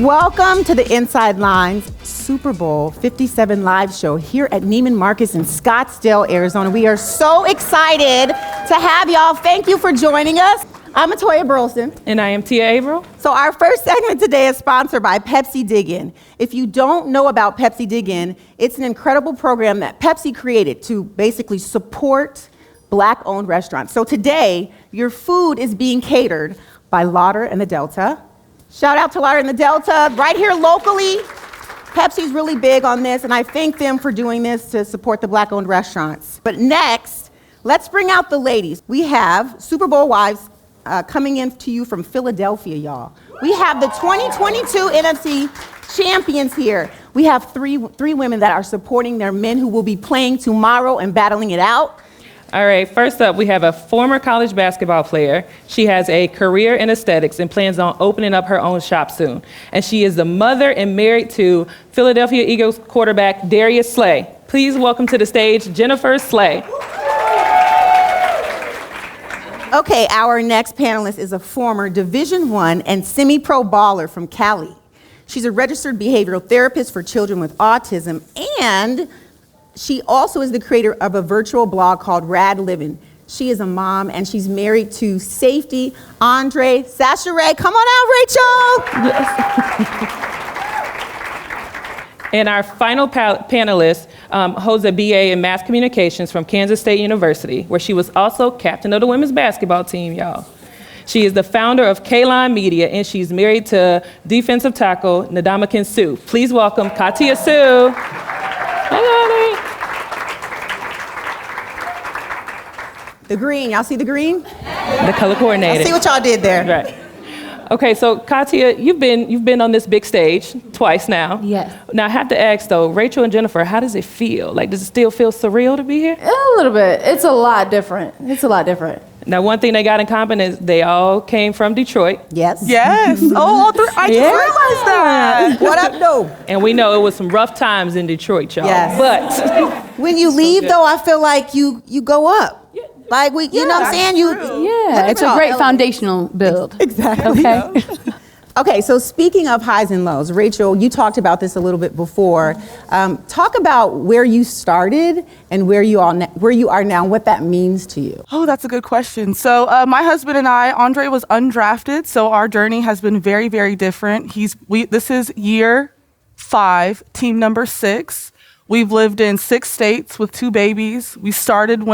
Welcome to the Inside Lines Super Bowl 57 live show here at Neiman Marcus in Scottsdale, Arizona. We are so excited to have y'all. Thank you for joining us. I'm Atoya Burleson. And I am Tia Averill. So our first segment today is sponsored by Pepsi DigIn. If you don't know about Pepsi DigIn, it's an incredible program that Pepsi created to basically support Black-owned restaurants. So today, your food is being catered by Lauder and the Delta. Shout out to Lauder and the Delta, right here locally. Pepsi's really big on this, and I thank them for doing this to support the Black-owned restaurants. But next, let's bring out the ladies. We have Super Bowl wives coming in to you from Philadelphia, y'all. We have the 2022 NFC champions here. We have three women that are supporting their men who will be playing tomorrow and battling it out. All right, first up, we have a former college basketball player. She has a career in aesthetics and plans on opening up her own shop soon. And she is the mother and married to Philadelphia Eagles quarterback Darius Slay. Please welcome to the stage, Jennifer Slay. Okay, our next panelist is a former Division I and semi-pro baller from Cali. She's a registered behavioral therapist for children with autism, and she also is the creator of a virtual blog called Rad Living. She is a mom, and she's married to Safety Andre Chachere. Come on out, Rachel. Yes. And our final panelist holds a BA in Mass Communications from Kansas State University, where she was also captain of the women's basketball team, y'all. She is the founder of K-Line Media, and she's married to defensive tackle Ndamukong Suh. Please welcome Katya Suh. Hello. The green, y'all see the green? The color coordinated. I see what y'all did there. Right. Okay, so Katya, you've been on this big stage twice now. Yes. Now I have to ask though, Rachel and Jennifer, how does it feel? Like, does it still feel surreal to be here? A little bit. It's a lot different. Now, one thing they got in common is they all came from Detroit. Yes. Yes. Oh, I just realized that. What up, though? And we know it was some rough times in Detroit, y'all. Yes. But when you leave, though, I feel like you go up. Like you know what I'm saying? Yeah, it's a great foundational build. Exactly. Okay. Okay, so speaking of highs and lows, Rachel, you talked about this a little bit before. Talk about where you started and where you are now, what that means to you. Oh, that's a good question. So my husband and I, Andre was undrafted, so our journey has been very, very different. This is year 5, team number 6. We've lived in 6 states with 2 babies. We started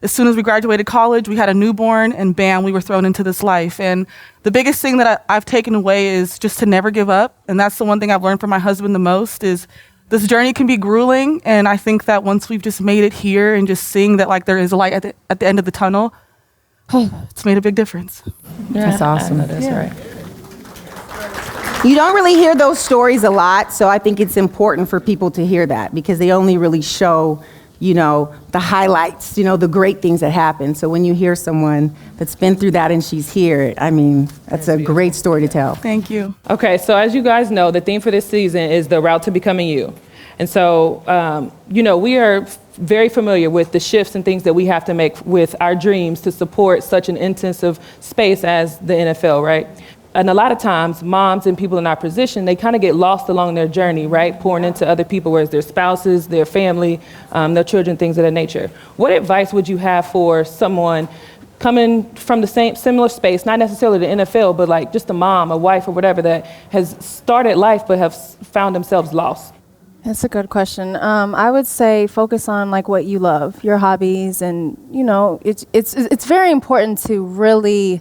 as soon as we graduated college, we had a newborn, and bam, we were thrown into this life. And the biggest thing that I've taken away is just to never give up. And that's the one thing I've learned from my husband the most is this journey can be grueling. And I think that once we've just made it here and just seeing that like there is a light at the end of the tunnel, it's made a big difference. yeah, That's awesome. That's right. You don't really hear those stories a lot, so I think it's important for people to hear that because they only really show the highlights, the great things that happen. So when you hear someone that's been through that and she's here, I mean, that's a great story to tell. Thank you. Okay, so as you guys know, the theme for this season is the route to becoming you. And so, we are very familiar with the shifts and things that we have to make with our dreams to support such an intensive space as the NFL, right? And a lot of times, moms and people in our position, they kind of get lost along their journey, right? Pouring into other people, whereas their spouses, their family, their children, things of that nature. What advice would you have for someone coming from the similar space, not necessarily the NFL, but like just a mom, a wife, or whatever that has started life but have found themselves lost? That's a good question. I would say focus on like what you love, your hobbies, and it's very important to really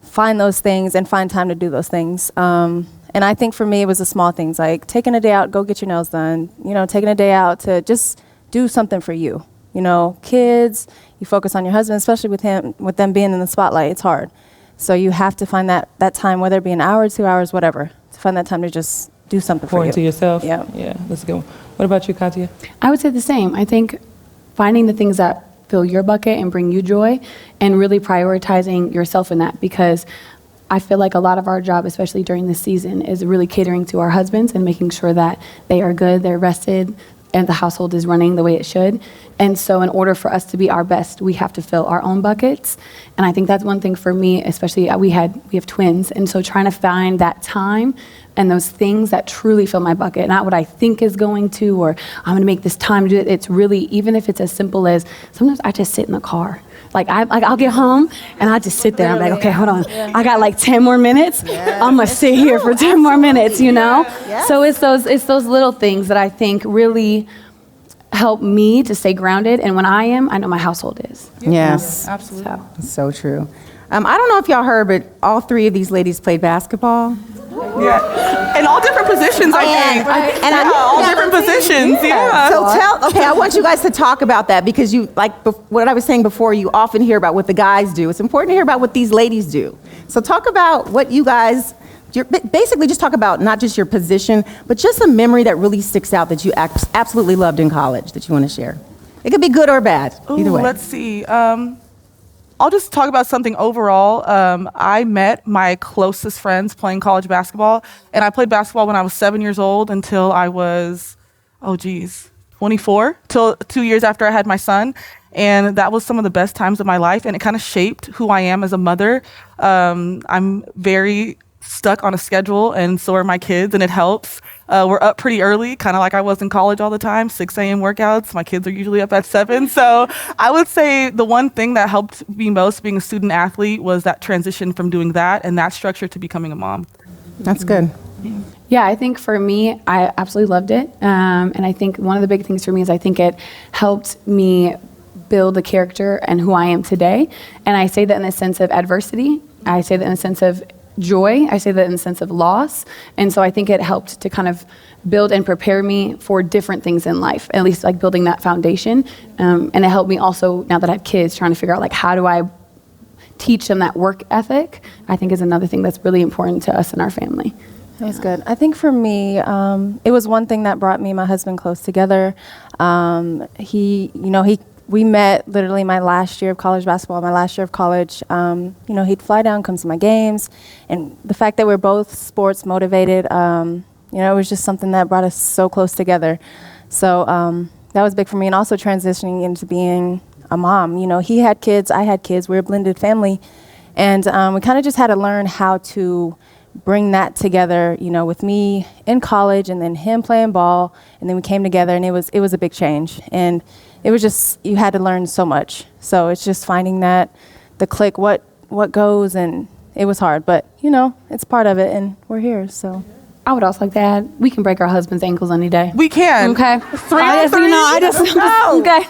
find those things and find time to do those things. And I think for me, it was the small things like taking a day out, go get your nails done, taking a day out to just do something for you. Kids, you focus on your husband, especially with them being in the spotlight, it's hard. So you have to find that time, whether it be an hour, 2 hours, whatever, to find that time to just do something for you. Pour into yourself? Yeah. Yeah, that's a good one. What about you, Katya? I would say the same. I think finding the things that fill your bucket and bring you joy and really prioritizing yourself in that, because I feel like a lot of our job, especially during this season, is really catering to our husbands and making sure that they are good, they're rested, and the household is running the way it should. And so in order for us to be our best, we have to fill our own buckets. And I think that's one thing for me, especially we have twins. And so trying to find that time and those things that truly fill my bucket, not what I think is going to, or I'm going to make this time to do it. It's really, even if it's as simple as sometimes I just sit in the car. I'll get home and I just sit there. I'm like, okay, hold on. I got like 10 more minutes. I'm gonna sit here for 10 more minutes, you know? Yes. So it's those little things that I think really help me to stay grounded. And when I know my household is. Yes. Absolutely. So true. I don't know if y'all heard, but all three of these ladies played basketball. Yeah. In all different positions, I think. All different positions. Yeah. So I want you guys to talk about that, because what I was saying before, you often hear about what the guys do. It's important to hear about what these ladies do. So talk about what you guys, basically just talk about not just your position, but just a memory that really sticks out that you absolutely loved in college that you want to share. It could be good or bad, either way. Let's see. I'll just talk about something overall. I met my closest friends playing college basketball, and I played basketball when I was 7 years old until I was, 24, till 2 years after I had my son. And that was some of the best times of my life, and it kind of shaped who I am as a mother. I'm very stuck on a schedule, and so are my kids, and it helps. We're up pretty early, kind of like I was in college all the time, 6 a.m. workouts. My kids are usually up at 7. So I would say the one thing that helped me most being a student athlete was that transition from doing that and that structure to becoming a mom. That's good. Yeah, I think for me, I absolutely loved it. And I think one of the big things for me is I think it helped me build the character and who I am today. And I say that in the sense of adversity. I say that in the sense of joy. I say that in the sense of loss. And so I think it helped to kind of build and prepare me for different things in life, at least like building that foundation. And it helped me also, now that I have kids, trying to figure out like how do I teach them that work ethic, I think is another thing that's really important to us and our family. That was good. I think for me, it was one thing that brought me and my husband close together. We met literally my last year of college basketball, my last year of college. He'd fly down, come to my games. And the fact that we're both sports motivated, it was just something that brought us so close together. So that was big for me. And also transitioning into being a mom. He had kids, I had kids. We're a blended family. And we kind of just had to learn how to bring that together, with me in college and then him playing ball. And then we came together, and it was a big change. And it was just, you had to learn so much. So it's just finding the click, what goes, and it was hard, but it's part of it, and we're here, so. I would also like to add, we can break our husband's ankles any day. We can. Okay. 3 on 3? Okay.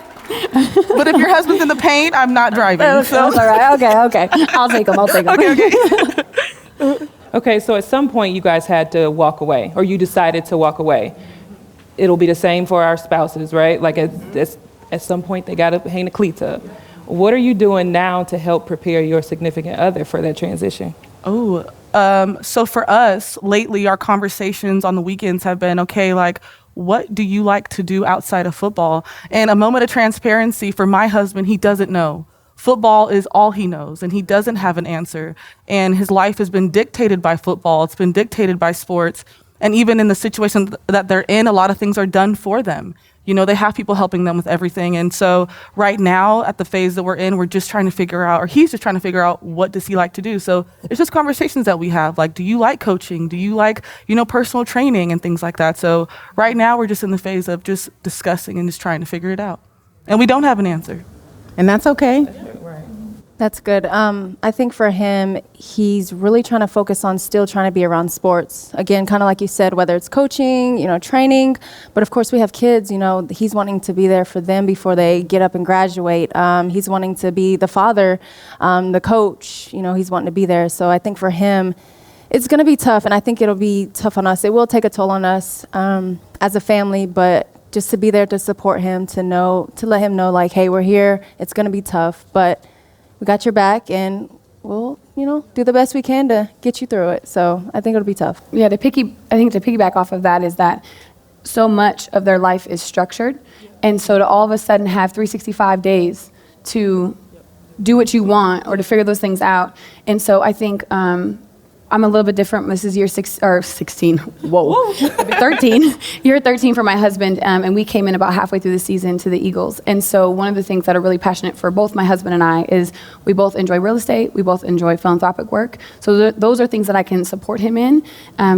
But if your husband's in the paint, I'm not driving. That's all right. Okay. I'll take him. Okay. Okay, so at some point you guys had to walk away, or you decided to walk away. It'll be the same for our spouses, right? Like at some point they got to hang the cleats up. What are you doing now to help prepare your significant other for that transition? So for us, lately our conversations on the weekends have been, okay, like, what do you like to do outside of football? And a moment of transparency for my husband, he doesn't know. Football is all he knows, and he doesn't have an answer. And his life has been dictated by football. It's been dictated by sports. And even in the situation that they're in, a lot of things are done for them. They have people helping them with everything. And so right now at the phase that we're in, we're just trying to figure out, or he's just trying to figure out, what does he like to do? So it's just conversations that we have. Like, do you like coaching? Do you like, personal training and things like that? So right now we're just in the phase of just discussing and just trying to figure it out. And we don't have an answer. And that's okay. That's good. I think for him, he's really trying to focus on still trying to be around sports. Again, kind of like you said, whether it's coaching, training. But of course, we have kids, he's wanting to be there for them before they get up and graduate. He's wanting to be the father, the coach, he's wanting to be there. So I think for him, it's going to be tough. And I think it'll be tough on us. It will take a toll on us as a family, but just to be there to support him, to let him know, like, hey, we're here. It's going to be tough, but we got your back, and we'll, do the best we can to get you through it. So I think it'll be tough. Yeah, I think to piggyback off of that is that so much of their life is structured. And so to all of a sudden have 365 days to do what you want or to figure those things out. And so I think I'm a little bit different. This is year 16. Whoa. 13. Year 13 for my husband. And we came in about halfway through the season to the Eagles. And so one of the things that are really passionate for both my husband and I is we both enjoy real estate. We both enjoy philanthropic work. So those are things that I can support him in.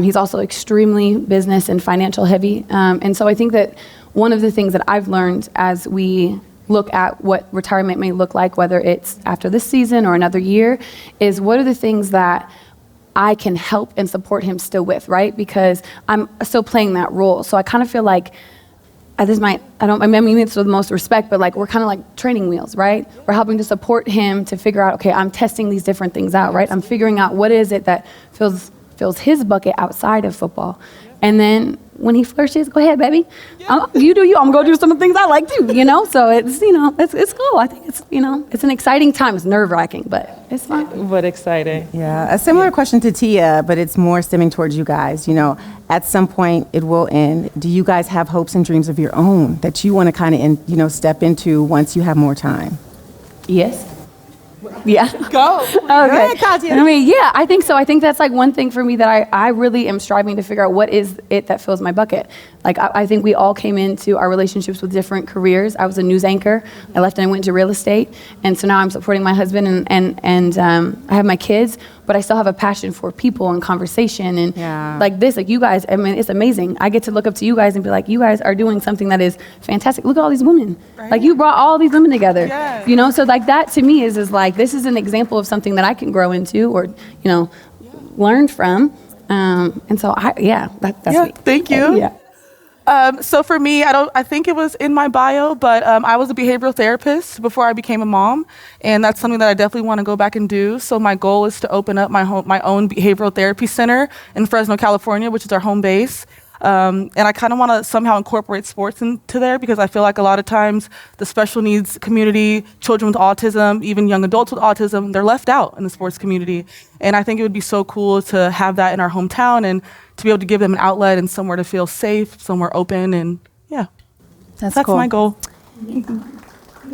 He's also extremely business and financial heavy. And so I think that one of the things that I've learned as we look at what retirement may look like, whether it's after this season or another year, is what are the things that I can help and support him still with, right? Because I'm still playing that role. So I kind of feel like I mean it's with the most respect, but like we're kind of like training wheels, right? We're helping to support him to figure out, okay, I'm testing these different things out, right? I'm figuring out what is it that fills his bucket outside of football. And then when he flourishes, go ahead, baby. You do you. I'm going to do some of the things I like too, you know? So it's, you know, it's cool. I think it's, you know, it's an exciting time. It's nerve-wracking, but it's fun. But exciting. Yeah, a similar question to Tia, but it's more stemming towards you guys. You know, at some point it will end. Do you guys have hopes and dreams of your own that you want to kind of, you know, step into once you have more time? Yes. Yeah. Go. Okay. Go ahead, Katya. I mean, yeah, I think so. I think that's like one thing for me that I really am striving to figure out what is it that fills my bucket. Like, I think we all came into our relationships with different careers. I was a news anchor. I left and I went into real estate. And so now I'm supporting my husband and I have my kids, but I still have a passion for people and conversation and like this, like you guys, I mean, it's amazing. I get to look up to you guys and be like, you guys are doing something that is fantastic. Look at all these women. Right? Like you brought all these women together, you know? So like that to me is like, this is an example of something that I can grow into or, you know, learn from. And so that's me. Thank you. Yeah. So for me, I think it was in my bio, but I was a behavioral therapist before I became a mom, and that's something that I definitely want to go back and do. So my goal is to open up my own behavioral therapy center in Fresno, California, which is our home base. And I kind of want to somehow incorporate sports into there because I feel like a lot of times the special needs community, children with autism, even young adults with autism, they're left out in the sports community. And I think it would be so cool to have that in our hometown and to be able to give them an outlet and somewhere to feel safe, somewhere open, and yeah. That's cool. My goal.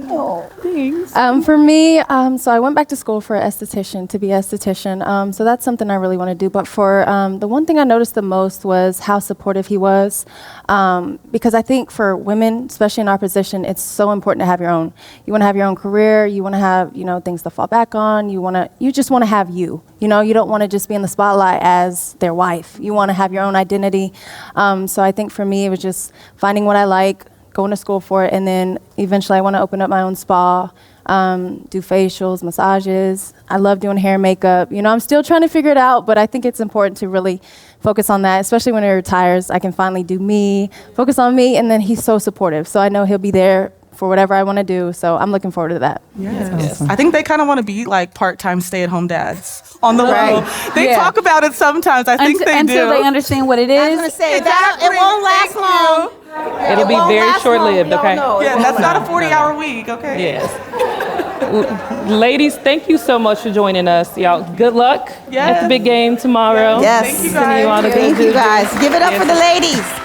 Oh, thanks. For me, so I went back to school for to be an esthetician. So that's something I really want to do. But for the one thing I noticed the most was how supportive he was. Because I think for women, especially in our position, it's so important to have your own. You want to have your own career. You want to have, you know, things to fall back on. You just want to have you. You know, you don't want to just be in the spotlight as their wife. You want to have your own identity. So I think for me, it was just finding what I like, going to school for it, and then eventually I want to open up my own spa, do facials, massages. I love doing hair and makeup. You know, I'm still trying to figure it out, but I think it's important to really focus on that, especially when he retires. I can finally do me, focus on me, and then he's so supportive. So I know he'll be there for whatever I want to do. So I'm looking forward to that. Yes. Awesome. I think they kind of want to be like part-time stay-at-home dads on the low. They talk about it sometimes. I think they do. Until they understand what it is. I was going to say, it won't last long. It'll be very short-lived, okay? Yeah, that's not a 40-hour week, okay? Yes. Ladies, thank you so much for joining us. Y'all, good luck at the big game tomorrow. Yes. Thank you guys. Sending you all the good Thank you guys. Give it up for the ladies.